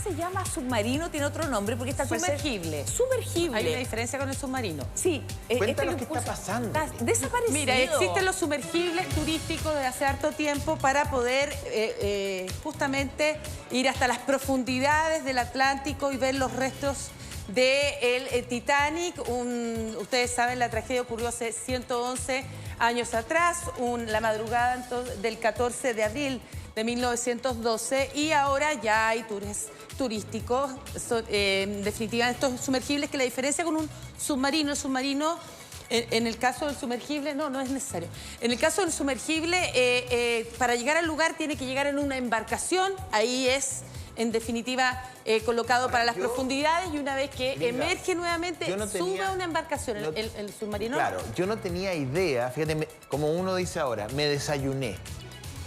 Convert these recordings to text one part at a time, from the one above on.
se llama submarino, tiene otro nombre, porque está sumergible. Sumergible. Hay una diferencia con el submarino. Sí. Cuéntanos qué está pasando. Está desaparecido. Mira, existen los sumergibles turísticos desde hace harto tiempo para poder justamente ir hasta las profundidades del Atlántico y ver los restos del Titanic. Ustedes saben, la tragedia ocurrió hace 111 años atrás, la madrugada del 14 de abril de 1912, y ahora ya hay tours turísticos. En definitiva, estos sumergibles, que la diferencia con un submarino, el submarino, en el caso del sumergible, no es necesario. En el caso del sumergible, para llegar al lugar tiene que llegar en una embarcación, ahí es, en definitiva, colocado para las profundidades, y una vez que emerge nuevamente, sube a una embarcación, el submarino. Claro, yo no tenía idea, fíjate, como uno dice ahora, me desayuné.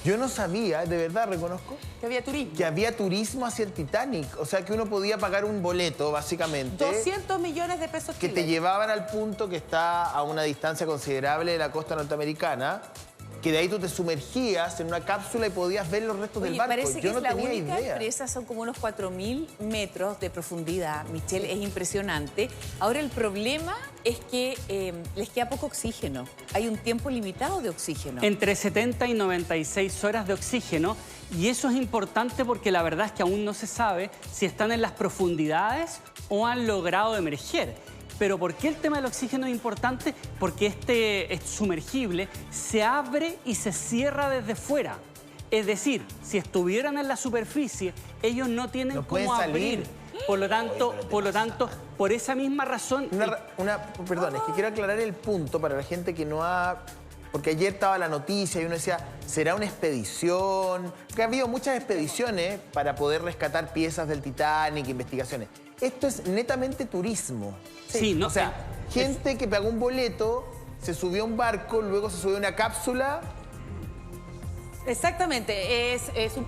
Yo no sabía, de verdad reconozco, que había turismo. Que había turismo hacia el Titanic. O sea, que uno podía pagar un boleto, básicamente. 200 millones de pesos que te llevaban al punto que está a una distancia considerable de la costa norteamericana, que de ahí tú te sumergías en una cápsula y podías ver los restos del barco. Parece que yo no es la tenía única idea. empresa, son como unos 4.000 metros de profundidad, Michelle, es impresionante. Ahora, el problema es que les queda poco oxígeno. Hay un tiempo limitado de oxígeno. Entre 70 y 96 horas de oxígeno, y eso es importante porque la verdad es que aún no se sabe si están en las profundidades o han logrado emerger. Pero ¿por qué el tema del oxígeno es importante? Porque este sumergible se abre y se cierra desde fuera. Es decir, si estuvieran en la superficie, ellos no tienen cómo abrir. Por lo tanto, por esa misma razón... Perdón, es que quiero aclarar el punto para la gente que no ha... Porque ayer estaba la noticia y uno decía, ¿será una expedición? Porque ha habido muchas expediciones para poder rescatar piezas del Titanic, investigaciones. Esto es netamente turismo. Sí, no, o sea, gente que pagó un boleto, se subió a un barco, luego se subió a una cápsula. Exactamente,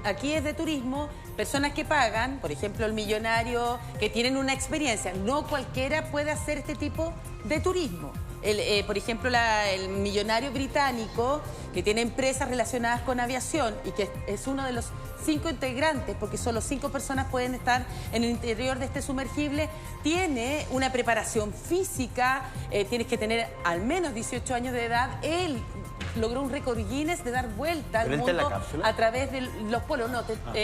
aquí es de turismo, personas que pagan, por ejemplo, el millonario, que tienen una experiencia. No cualquiera puede hacer este tipo de turismo. Por ejemplo, el millonario británico, que tiene empresas relacionadas con aviación y que es uno de los 5 integrantes, porque solo 5 personas pueden estar en el interior de este sumergible, tiene una preparación física, tienes que tener al menos 18 años de edad. Él logró un récord Guinness de dar vuelta al mundo a través de los polos. No,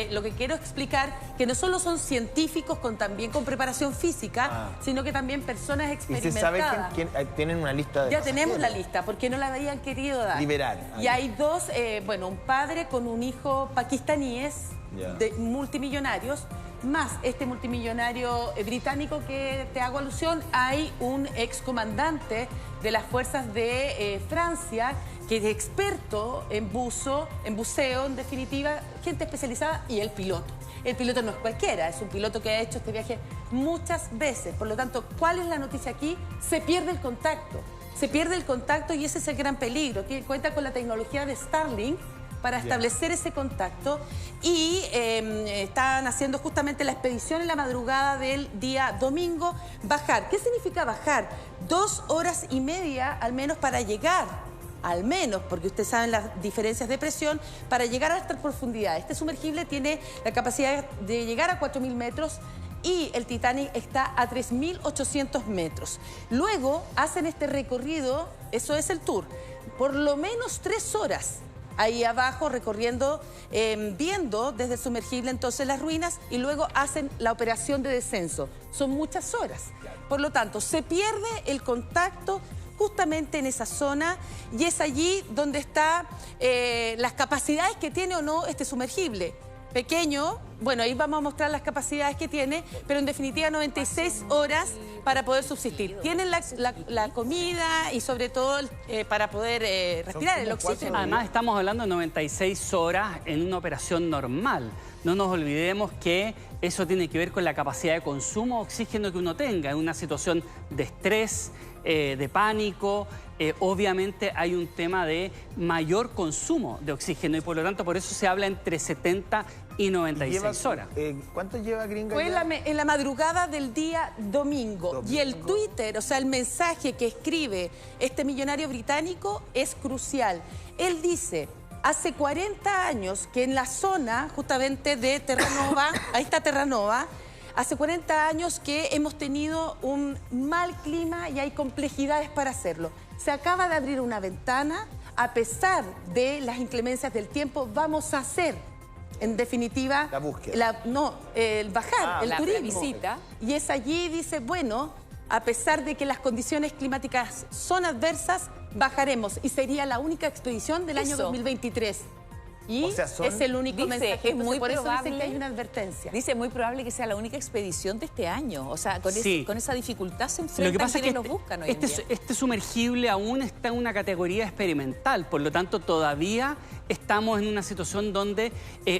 lo que quiero explicar, que no solo son científicos también con preparación física, sino que también personas experimentadas. ¿Y se sabe tienen una lista de Ya tenemos la lista, porque no la habían querido dar. Liberar. Y hay dos, un padre con un hijo pakistaníes, de multimillonarios, más este multimillonario británico que te hago alusión. Hay un excomandante de las fuerzas de Francia, que es experto en buceo, en definitiva, gente especializada, y el piloto. El piloto no es cualquiera, es un piloto que ha hecho este viaje muchas veces. Por lo tanto, ¿cuál es la noticia aquí? Se pierde el contacto. Se pierde el contacto, y ese es el gran peligro. Cuenta con la tecnología de Starlink para establecer ese contacto, y están haciendo justamente la expedición en la madrugada del día domingo. Bajar, ¿qué significa bajar? 2 horas y media al menos para llegar, al menos, porque ustedes saben las diferencias de presión, para llegar a estas profundidades. Este sumergible tiene la capacidad de llegar a 4.000 metros y el Titanic está a 3.800 metros. Luego hacen este recorrido, eso es el tour, por lo menos 3 horas. Ahí abajo recorriendo, viendo desde el sumergible entonces las ruinas, y luego hacen la operación de descenso. Son muchas horas. Por lo tanto, se pierde el contacto justamente en esa zona, y es allí donde están las capacidades que tiene o no este sumergible. Pequeño, bueno, ahí vamos a mostrar las capacidades que tiene, pero en definitiva 96 horas para poder subsistir. Tienen la comida y sobre todo para poder respirar el oxígeno. Además, estamos hablando de 96 horas en una operación normal. No nos olvidemos que eso tiene que ver con la capacidad de consumo de oxígeno que uno tenga en una situación de estrés, de pánico. Obviamente hay un tema de mayor consumo de oxígeno, y por lo tanto por eso se habla entre 70 y 96 horas. ¿Cuánto lleva Gringa? Fue en la madrugada del día domingo. Y el Twitter, o sea, el mensaje que escribe este millonario británico es crucial. Él dice: hace 40 años que en la zona justamente de Terranova, ahí está Terranova, hace 40 años que hemos tenido un mal clima y hay complejidades para hacerlo. Se acaba de abrir una ventana, a pesar de las inclemencias del tiempo, vamos a hacer, en definitiva, la búsqueda. El bajar, el turismo. visita. Y es allí, dice, bueno, a pesar de que las condiciones climáticas son adversas, bajaremos. Y sería la única expedición del año 2023. Y o sea, es el único mensaje. Es muy por eso probable, dicen que hay una advertencia. Dice, muy probable que sea la única expedición de este año. O sea, con esa dificultad se enfrentan Lo que pasa es que los buscan hoy en día. este sumergible aún está en una categoría experimental, por lo tanto todavía estamos en una situación donde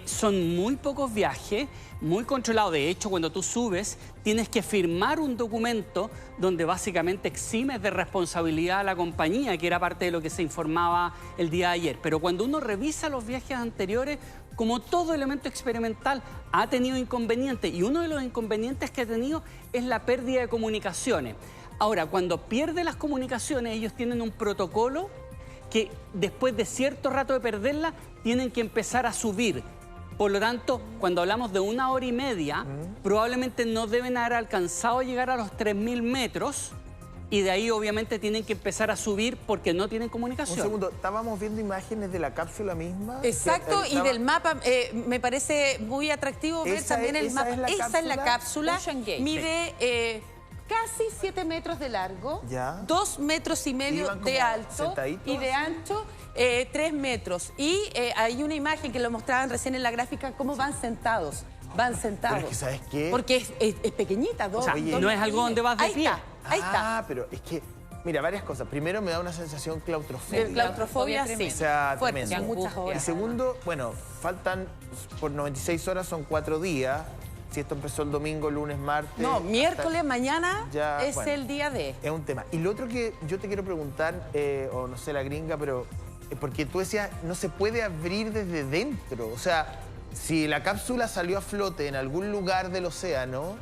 son muy pocos viajes, muy controlados. De hecho, cuando tú subes, tienes que firmar un documento donde básicamente eximes de responsabilidad a la compañía, que era parte de lo que se informaba el día de ayer. Pero cuando uno revisa los viajes anteriores, como todo elemento experimental, ha tenido inconvenientes. Y uno de los inconvenientes que ha tenido es la pérdida de comunicaciones. Ahora, cuando pierde las comunicaciones, ellos tienen un protocolo que después de cierto rato de perderla, tienen que empezar a subir. Por lo tanto, cuando hablamos de 1 hora y media, probablemente no deben haber alcanzado a llegar a los 3.000 metros y de ahí obviamente tienen que empezar a subir porque no tienen comunicación. Un segundo, estábamos viendo imágenes de la cápsula misma. Exacto, y del mapa me parece muy atractivo ver también el mapa. Esa es la cápsula, Ocean Gate. mide casi 7 metros de largo, Ya. 2,5 metros de alto sentaditos, y de ancho 3 metros. Y hay una imagen que lo mostraban recién en la gráfica, cómo van sentados. Van sentados. Pero es que, ¿sabes qué? Porque es pequeñita. O sea, no es algo donde vas de pie. Ahí está. Ah, pero es que, mira, varias cosas. Primero, me da una sensación claustrofóbica. Claustrofobia, sí. O sea, Fuerte, tremendo. muchas Y horas. segundo, bueno, faltan por 96 horas, son 4 días. Si esto empezó el domingo, lunes, martes... No, miércoles, mañana ya, es bueno, el día de... Es un tema. Y lo otro que yo te quiero preguntar, o no sé, la gringa, pero... porque tú decías, no se puede abrir desde dentro. O sea, si la cápsula salió a flote en algún lugar del océano,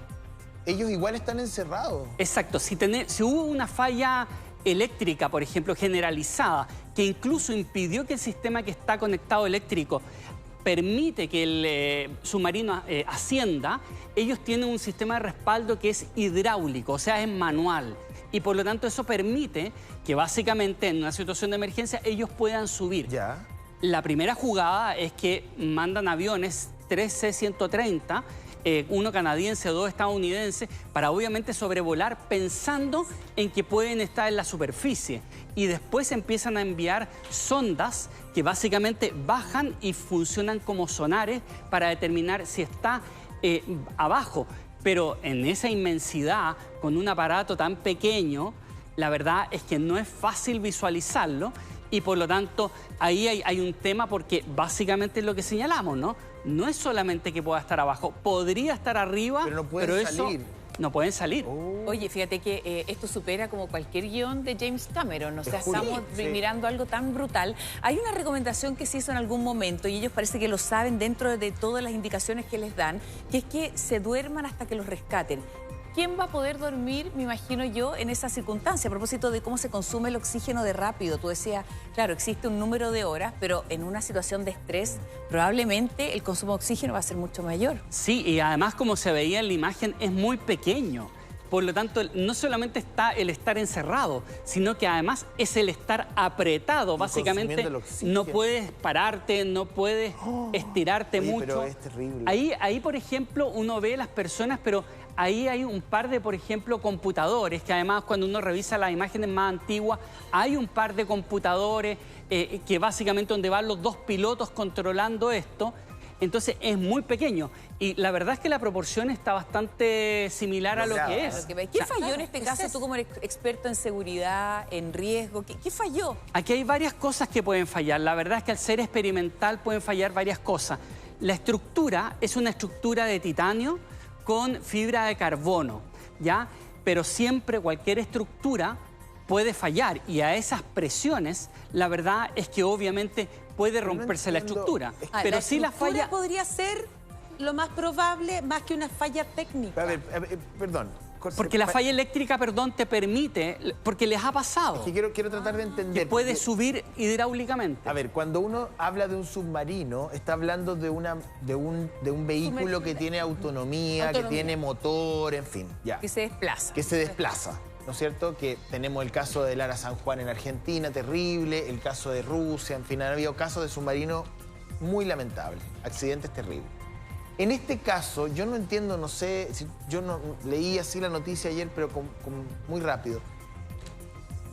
ellos igual están encerrados. Exacto. Si hubo una falla eléctrica, por ejemplo, generalizada, que incluso impidió que el sistema que está conectado eléctrico permite que el submarino ascienda, ellos tienen un sistema de respaldo que es hidráulico, o sea, es manual. Y por lo tanto eso permite que básicamente en una situación de emergencia ellos puedan subir. Ya. La primera jugada es que mandan aviones 3 C-130, uno canadiense, 2 estadounidenses, para obviamente sobrevolar pensando en que pueden estar en la superficie. Y después empiezan a enviar sondas que básicamente bajan y funcionan como sonares para determinar si está abajo. Pero en esa inmensidad, con un aparato tan pequeño, la verdad es que no es fácil visualizarlo y por lo tanto ahí hay un tema porque básicamente es lo que señalamos, ¿no? No es solamente que pueda estar abajo, podría estar arriba, pero no pueden salir. No pueden salir. Oye, fíjate que esto supera como cualquier guión de James Cameron. O sea, estamos mirando algo tan brutal. Hay una recomendación que se hizo en algún momento y ellos parece que lo saben dentro de todas las indicaciones que les dan, que es que se duerman hasta que los rescaten. ¿Quién va a poder dormir, me imagino yo, en esa circunstancia? A propósito de cómo se consume el oxígeno de rápido. Tú decías, claro, existe un número de horas, pero en una situación de estrés, probablemente el consumo de oxígeno va a ser mucho mayor. Sí, y además, como se veía en la imagen, es muy pequeño. Por lo tanto, no solamente está el estar encerrado, sino que además es el estar apretado. Básicamente, no puedes pararte, no puedes estirarte mucho. Pero es terrible. Ahí, por ejemplo, uno ve las personas, pero ahí hay un par de, por ejemplo, computadores, que además cuando uno revisa las imágenes más antiguas, hay un par de computadores que básicamente donde van los 2 pilotos controlando esto. Entonces es muy pequeño y la verdad es que la proporción está bastante similar a lo que es. ¿Qué falló en este caso tú como experto en seguridad, en riesgo? ¿Qué falló? Aquí hay varias cosas que pueden fallar. La verdad es que al ser experimental pueden fallar varias cosas. La estructura es una estructura de titanio con fibra de carbono, ¿ya? Pero siempre cualquier estructura puede fallar y a esas presiones la verdad es que obviamente puede romperse la estructura. Pero si la falla... podría ser lo más probable más que una falla técnica. A ver, perdón. Porque la falla eléctrica, perdón, te permite, porque les ha pasado. Es que quiero tratar de entender. Que puede subir hidráulicamente. A ver, cuando uno habla de un submarino, está hablando de un vehículo que tiene autonomía, que tiene motor, en fin, ya. Que se desplaza. Que se desplaza, ¿no es cierto? Que tenemos el caso del Ara San Juan en Argentina, terrible, el caso de Rusia, en fin, han habido casos de submarino muy lamentables, accidentes terribles. En este caso, yo no entiendo, no sé, yo no leí así la noticia ayer, pero muy rápido.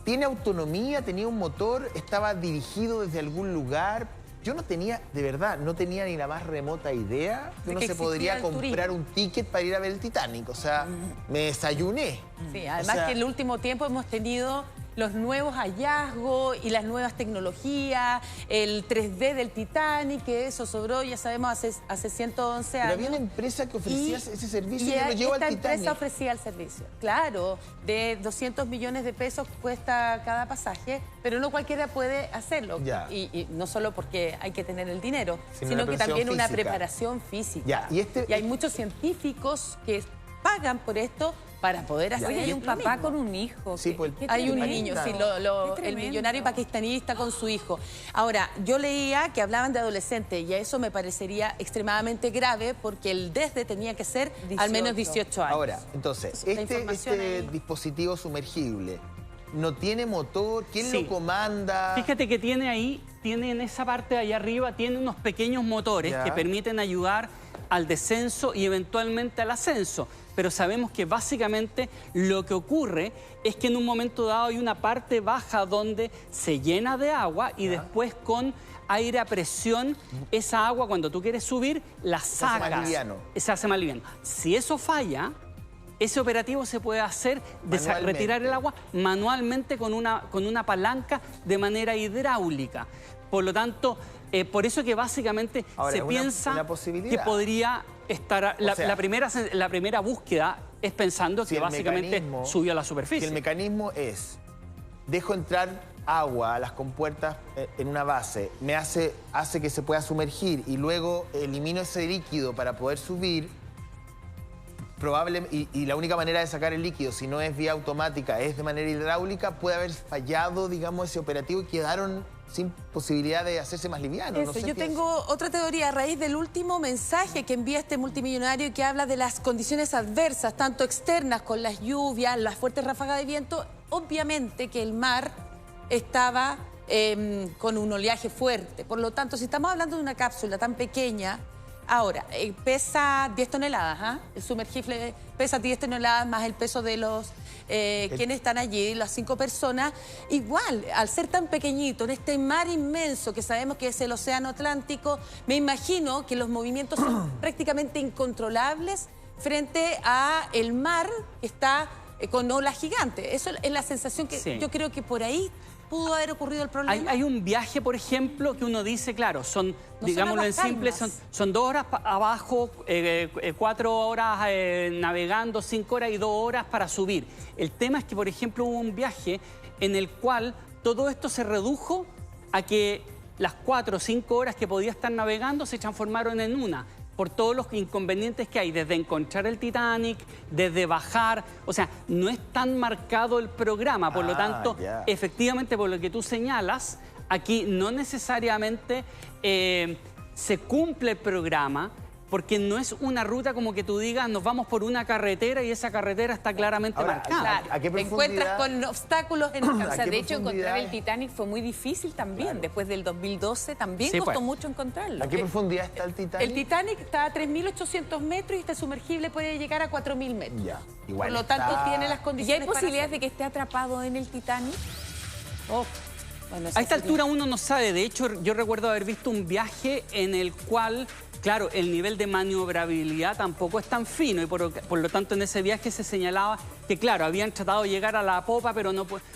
¿Tiene autonomía? ¿Tenía un motor? ¿Estaba dirigido desde algún lugar? Yo no tenía, de verdad, no tenía ni la más remota idea que uno se podría comprar un ticket para ir a ver el Titanic. O sea, me desayuné. Sí, además que en el último tiempo hemos tenido los nuevos hallazgos y las nuevas tecnologías, el 3D del Titanic, que eso sobró, ya sabemos, hace 111 años. Pero había una empresa que ofrecía ese servicio y lo llevó al Titanic. Esta empresa ofrecía el servicio, claro, de 200 millones de pesos cuesta cada pasaje, pero no cualquiera puede hacerlo. Y no solo porque hay que tener el dinero, sino que también una preparación física. Y hay muchos científicos que pagan por esto para poder hacer. Oye, hay un papá con un hijo. Sí, pues, hay un niño, sí, el millonario pakistaní está con su hijo. Ahora, yo leía que hablaban de adolescentes y a eso me parecería extremadamente grave porque el desde tenía que ser 18. Al menos 18 años. Ahora, entonces, este dispositivo sumergible no tiene motor, ¿quién lo comanda? Fíjate que tiene en esa parte de allá arriba, tiene unos pequeños motores que permiten ayudar al descenso y eventualmente al ascenso. Pero sabemos que básicamente lo que ocurre es que en un momento dado hay una parte baja donde se llena de agua y después con aire a presión, esa agua cuando tú quieres subir, la sacas. Se hace más liviano. Se hace más liviano. Si eso falla, ese operativo se puede hacer de retirar el agua manualmente con una palanca de manera hidráulica. Por lo tanto, por eso que básicamente se piensa que podría estar... La primera búsqueda es pensando que básicamente subió a la superficie. Si el mecanismo es, dejo entrar agua a las compuertas en una base, hace que se pueda sumergir y luego elimino ese líquido para poder subir, y la única manera de sacar el líquido, si no es vía automática, es de manera hidráulica, puede haber fallado, digamos, ese operativo y quedaron sin posibilidad de hacerse más liviano. No sé, yo tengo otra teoría a raíz del último mensaje que envía este multimillonario y que habla de las condiciones adversas, tanto externas con las lluvias, las fuertes ráfagas de viento. Obviamente que el mar estaba con un oleaje fuerte. Por lo tanto, si estamos hablando de una cápsula tan pequeña, ahora, pesa 10 toneladas, el sumergible pesa 10 toneladas más el peso de los quienes están allí, las 5 personas. Igual, al ser tan pequeñito, en este mar inmenso que sabemos que es el Océano Atlántico, me imagino que los movimientos son prácticamente incontrolables frente a el mar que está con olas gigantes. Eso es la sensación que yo creo que por ahí pudo haber ocurrido el problema. Hay un viaje, por ejemplo, que uno dice, claro, digámoslo en simple, son 2 horas abajo, 4 horas navegando, 5 horas y 2 horas para subir. El tema es que, por ejemplo, hubo un viaje en el cual todo esto se redujo a que las 4 o 5 horas que podía estar navegando se transformaron en una, por todos los inconvenientes que hay, desde encontrar el Titanic, desde bajar. O sea, no es tan marcado el programa, por lo tanto, efectivamente, por lo que tú señalas, aquí no necesariamente se cumple el programa, porque no es una ruta como que tú digas, nos vamos por una carretera y esa carretera está claramente marcada. ¿A qué te encuentras con obstáculos en el camino? O sea, de hecho, encontrar el Titanic fue muy difícil también. Después del 2012 también costó mucho encontrarlo. ¿A qué profundidad está el Titanic? El Titanic está a 3.800 metros y este sumergible puede llegar a 4.000 metros. Igual por lo tanto, tiene las condiciones. ¿Y hay posibilidades de que esté atrapado en el Titanic? Bueno, a esta altura uno no sabe. De hecho, yo recuerdo haber visto un viaje en el cual, claro, el nivel de maniobrabilidad tampoco es tan fino y por lo tanto en ese viaje se señalaba que, claro, habían tratado de llegar a la popa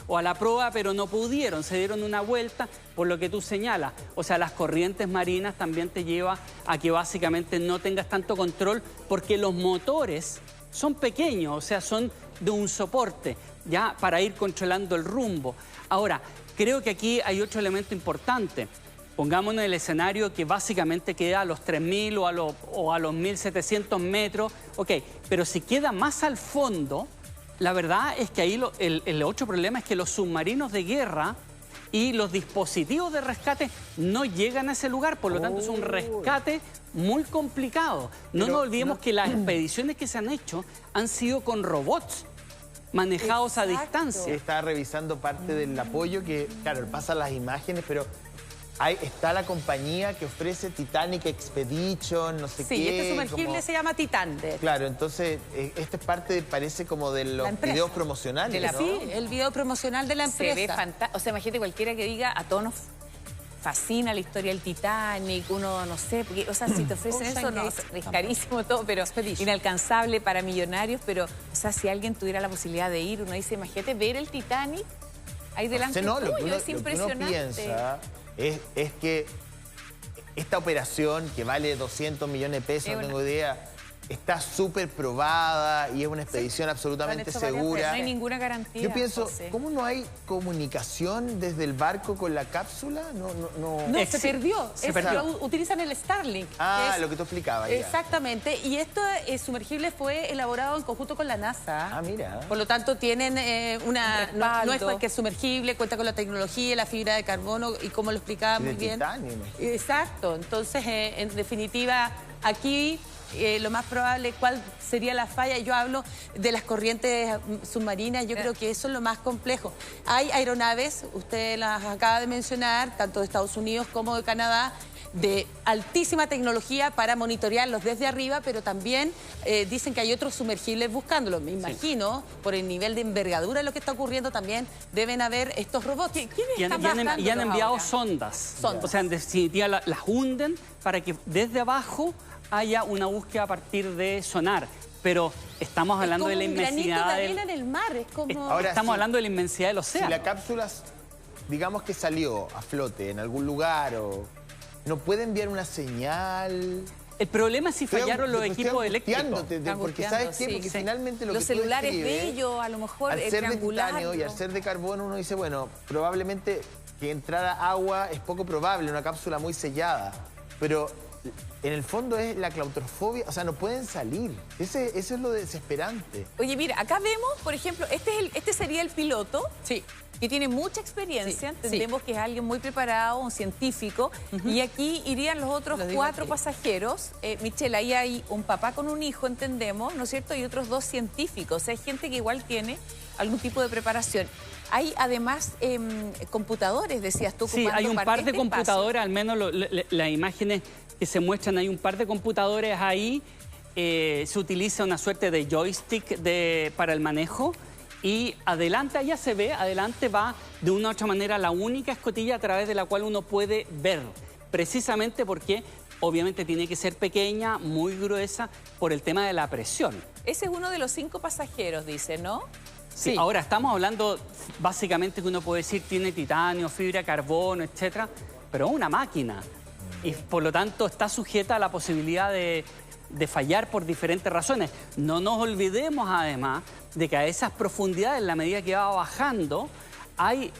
o a la proa, pero no pudieron, se dieron una vuelta, por lo que tú señalas. O sea, las corrientes marinas también te lleva a que básicamente no tengas tanto control porque los motores son pequeños, o sea, son de un soporte, ya para ir controlando el rumbo. Ahora, creo que aquí hay otro elemento importante. Pongámonos en el escenario que básicamente queda a los 3.000 o a los 1.700 metros. Ok, pero si queda más al fondo, la verdad es que ahí el otro problema es que los submarinos de guerra y los dispositivos de rescate no llegan a ese lugar, por lo tanto es un rescate muy complicado. No nos olvidemos que las expediciones que se han hecho han sido con robots manejados a distancia. Estaba revisando parte del apoyo que, claro, pasan las imágenes, pero está la compañía que ofrece Titanic Expedition, no sé qué. Sí, este sumergible se llama Titander. Claro, entonces, esta es parte, parece como de los videos promocionales, ¿no? Sí, el video promocional de la empresa. Se ve fantástico. O sea, imagínate cualquiera que diga, a todos nos fascina la historia del Titanic, uno, no sé, porque, o sea, si te ofrecen eso, no, es carísimo todo, pero inalcanzable para millonarios, pero, o sea, si alguien tuviera la posibilidad de ir, uno dice, imagínate ver el Titanic ahí delante tuyo, es impresionante. Lo que uno piensa es que esta operación, que vale 200 millones de pesos, no tengo idea, está súper probada y es una expedición absolutamente segura. No hay ninguna garantía. Yo pienso, ¿cómo no hay comunicación desde el barco con la cápsula? No, se perdió. Utilizan el Starlink. Lo que tú explicabas. Exactamente. Y esto sumergible fue elaborado en conjunto con la NASA. Ah, mira. Por lo tanto, tienen no es que es sumergible, cuenta con la tecnología, la fibra de carbono y como lo explicaba muy bien. Exacto. Entonces, en definitiva, aquí lo más probable, ¿cuál sería la falla? Yo hablo de las corrientes submarinas, yo creo que eso es lo más complejo. Hay aeronaves, usted las acaba de mencionar, tanto de Estados Unidos como de Canadá, de altísima tecnología para monitorearlos desde arriba, pero también dicen que hay otros sumergibles buscándolos. Me imagino, por el nivel de envergadura de lo que está ocurriendo, también deben haber estos robots. Y han enviado sondas. O sea, en definitiva las hunden para que desde abajo haya una búsqueda a partir de sonar, pero estamos hablando de la inmensidad en el mar, es como... Ahora, estamos hablando de la inmensidad del océano. Si la cápsula, digamos que salió a flote en algún lugar, o no puede enviar una señal. El problema es si fallaron los equipos eléctricos. Porque ¿sabes qué? Porque finalmente los celulares bellos, a lo mejor al ser de titanio y al ser de carbono, uno dice, bueno, probablemente que entrara agua es poco probable, una cápsula muy sellada, pero en el fondo es la claustrofobia, o sea, no pueden salir. Eso es lo desesperante. Oye, mira, acá vemos, por ejemplo, este sería el piloto. Sí. Que tiene mucha experiencia, entendemos que es alguien muy preparado, un científico, y aquí irían los otros 4 pasajeros. Michelle, ahí hay un papá con un hijo, entendemos, ¿no es cierto? Y otros 2 científicos, o sea, hay gente que igual tiene algún tipo de preparación. Hay además computadores, decías tú. Sí, hay un par de computadores, al menos las imágenes que se muestran, hay un par de computadores ahí. Se utiliza una suerte de joystick para el manejo. Y adelante, allá se ve, adelante va de una u otra manera la única escotilla a través de la cual uno puede ver. Precisamente porque obviamente tiene que ser pequeña, muy gruesa, por el tema de la presión. Ese es uno de los 5 pasajeros, dice, ¿no? Sí. Ahora, estamos hablando básicamente que uno puede decir tiene titanio, fibra, carbono, etcétera, pero es una máquina. Y por lo tanto está sujeta a la posibilidad de fallar por diferentes razones. No nos olvidemos además de que a esas profundidades, en la medida que va bajando, hay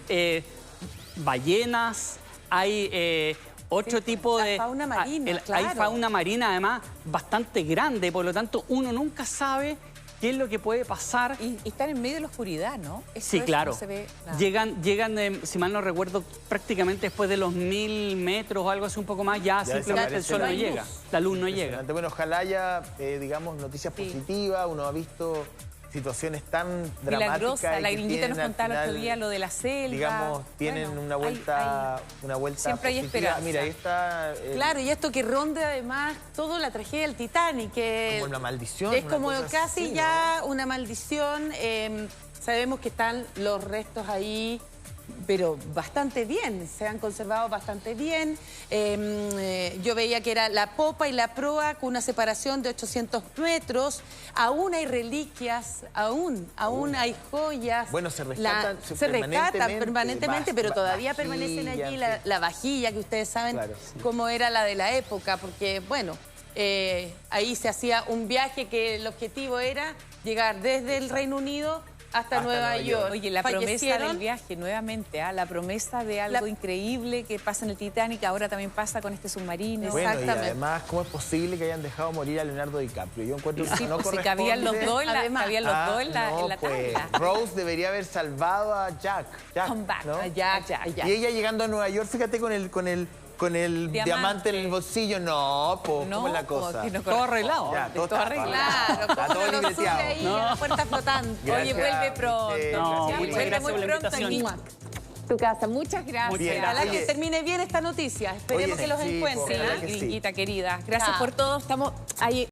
ballenas, hay otro tipo de... fauna marina, claro. Hay fauna marina además bastante grande, por lo tanto uno nunca sabe qué es lo que puede pasar. Y están en medio de la oscuridad, ¿no? Sí, claro. No se ve nada. Llegan si mal no recuerdo, prácticamente después de los 1000 metros o algo así, un poco más, ya simplemente el sol no llega, la luz no llega. Bueno, ojalá haya, digamos, noticias positivas. Uno ha visto situaciones tan dramáticas. La gringuita nos contaba el otro día lo de la selva. Digamos, tienen una vuelta siempre hay esperanza. Mira, ahí está... Claro, y esto que ronde además toda la tragedia del Titanic. Que como una maldición. Es como casi así, ya una maldición. Sabemos que están los restos ahí, pero bastante bien, se han conservado bastante bien. Yo veía que era la popa y la proa con una separación de 800 metros. Aún hay reliquias, aún hay joyas. Bueno, se rescatan permanentemente, pero todavía permanecen allí. La vajilla, que ustedes saben cómo era la de la época, porque, bueno, ahí se hacía un viaje que el objetivo era llegar desde el Reino Unido hasta Nueva York. Oye, la promesa Fallecieron. del viaje, nuevamente, la promesa de algo increíble que pasa en el Titanic, ahora también pasa con este submarino. Bueno, y Exactamente. además, ¿cómo es posible que hayan dejado morir a Leonardo DiCaprio? Yo encuentro que Sí, no pues, si corresponde. cabían los dos en la, Además. cabían los dos en la, no, en la pues, tabla. Rose debería haber salvado a Jack. Come back, ¿no? a Jack. Y ella llegando a Nueva York, fíjate con el diamante en el bolsillo. No, pues, ¿cómo es la cosa? que no Todo arreglado. Ya, todo todo está arreglado. Claro, Está todo como lo sube libreteado. ahí en la puerta flotante. Oye, Gracias. vuelve pronto. No, gracias, muchas vuelve gracias muy por la pronto invitación. aquí. Tu casa, muchas gracias. Bien, Ojalá oye. que termine bien esta noticia. Esperemos Oye, que los sí, encuentren. ojalá ¿eh? que sí. Gringuita querida. Gracias Chao. por todo. Estamos ahí.